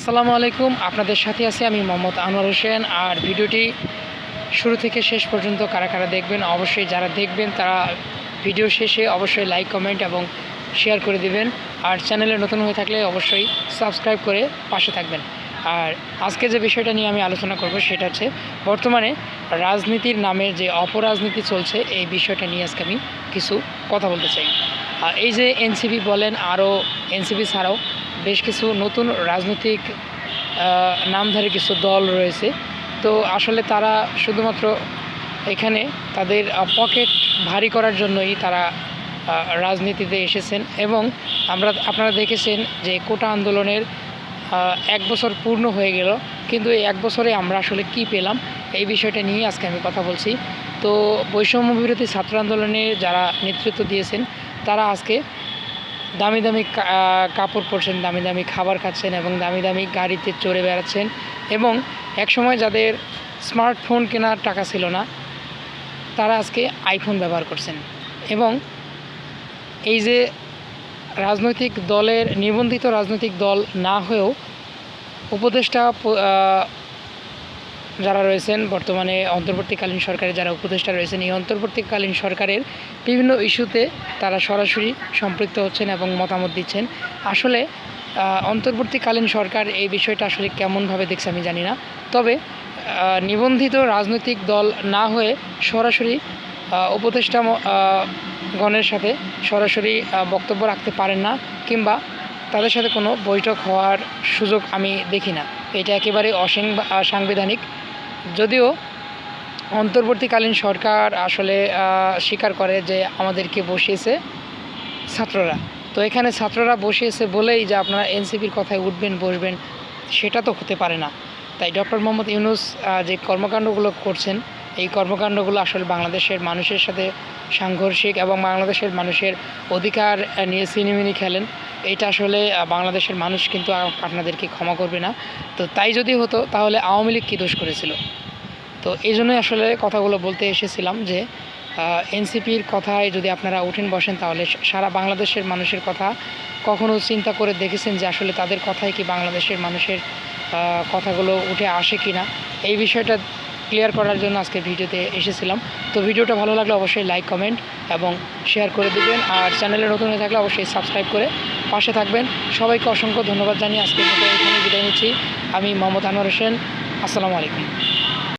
আসসালামু আলাইকুম। আপনাদের সাথে আছি আমি মোহাম্মদ আনোয়ার হোসেন। আর ভিডিওটি শুরু থেকে শেষ পর্যন্ত কারা কারা দেখবেন, অবশ্যই যারা দেখবেন তারা ভিডিও শেষে অবশ্যই লাইক, কমেন্ট এবং শেয়ার করে দিবেন। আর চ্যানেলে নতুন হয়ে থাকলে অবশ্যই সাবস্ক্রাইব করে পাশে থাকবেন। আর আজকে যে বিষয়টা নিয়ে আমি আলোচনা করব সেটা হচ্ছে বর্তমানে রাজনীতির নামে যে অপরাজনীতি চলছে, এই বিষয়টা নিয়ে আজকে আমি কিছু কথা বলতে চাই। এই যে এনসিপি বলেন, আরও এনসিপি ছাড়াও বেশ কিছু নতুন রাজনৈতিক নামধারী কিছু দল রয়েছে। তো আসলে তারা শুধুমাত্র এখানে তাদের পকেট ভারী করার জন্যই তারা রাজনীতিতে এসেছেন। এবং আপনারা দেখেছেন যে কোটা আন্দোলনের 1 বছর পূর্ণ হয়ে গেল, কিন্তু এই 1 বছরে আমরা আসলে কি পেলাম, এই বিষয়টা নিয়ে আজকে আমি কথা বলছি। তো বৈষম্য বিরোধী ছাত্র আন্দোলনে যারা নেতৃত্ব দিয়েছেন তারা আজকে দামি দামি কাপড় পরছেন, দামি দামি খাবার খাচ্ছেন এবং দামি দামি গাড়িতে চড়ে বেড়াচ্ছেন। এবং একসময় যাদের স্মার্টফোন কেনার টাকা ছিল না, তারা আজকে আইফোন ব্যবহার করছেন। এবং এই যে রাজনৈতিক দলের নিবন্ধিত রাজনৈতিক দল না হয়েও উপদেষ্টা যারা রয়েছেন, বর্তমানে অন্তর্বর্তীকালীন সরকারের যারা উপদেষ্টা রয়েছেন, এই অন্তর্বর্তীকালীন সরকারের বিভিন্ন ইস্যুতে তারা সরাসরি সম্পৃক্ত হচ্ছেন এবং মতামত দিচ্ছেন। আসলে অন্তর্বর্তীকালীন সরকার এই বিষয়টা আসলে কেমনভাবে দেখছে আমি জানি না। তবে নিবন্ধিত রাজনৈতিক দল না হয়ে সরাসরি উপদেষ্টা গণের সাথে সরাসরি বক্তব্য রাখতে পারেন না, কিংবা তাদের সাথে কোনো বৈঠক হওয়ার সুযোগ আমি দেখি না। এটা একেবারে অসাংবিধানিক। যদিও অন্তর্বর্তীকালীন সরকার আসলে স্বীকার করে যে আমাদেরকে বসিয়েছে ছাত্ররা, তো এখানে ছাত্ররা বসিয়েছে বলেই যে আপনারা এনসিপির কথায় উঠবেন বসবেন, সেটা তো হতে পারে না। তাই ডক্টর মোহাম্মদ ইউনূস যে কর্মকাণ্ডগুলো করছেন, এই কর্মকাণ্ডগুলো আসলে বাংলাদেশের মানুষের সাথে সাংঘর্ষিক এবং বাংলাদেশের মানুষের অধিকার নিয়ে সিনেমিনি খেলেন। এটা আসলে বাংলাদেশের মানুষ কিন্তু আপনাদেরকে ক্ষমা করবে না। তো তাই যদি হতো তাহলে আওয়ামী লীগ কী দোষ করেছিল? তো এই জন্যই আসলে কথাগুলো বলতে এসেছিলাম যে এনসিপির কথায় যদি আপনারা উঠেন বসেন, তাহলে সারা বাংলাদেশের মানুষের কথা কখনো চিন্তা করে দেখেছেন যে আসলে তাদের কথায় কি বাংলাদেশের মানুষের কথাগুলো উঠে আসে কি না? এই বিষয়টা ক্লিয়ার করার জন্য আজকে ভিডিওতে এসেছিলাম। তো ভিডিওটা ভালো লাগলে অবশ্যই লাইক, কমেন্ট এবং শেয়ার করে দেবেন। আর চ্যানেলে নতুন হয়ে থাকলে অবশ্যই সাবস্ক্রাইব করে পাশে থাকবেন। সবাইকে অসংখ্য ধন্যবাদ জানিয়ে আজকের মতো এখানে বিদায় নিচ্ছি। আমি মোহাম্মদ আনোয়ার হোসেন। আসসালামু আলাইকুম।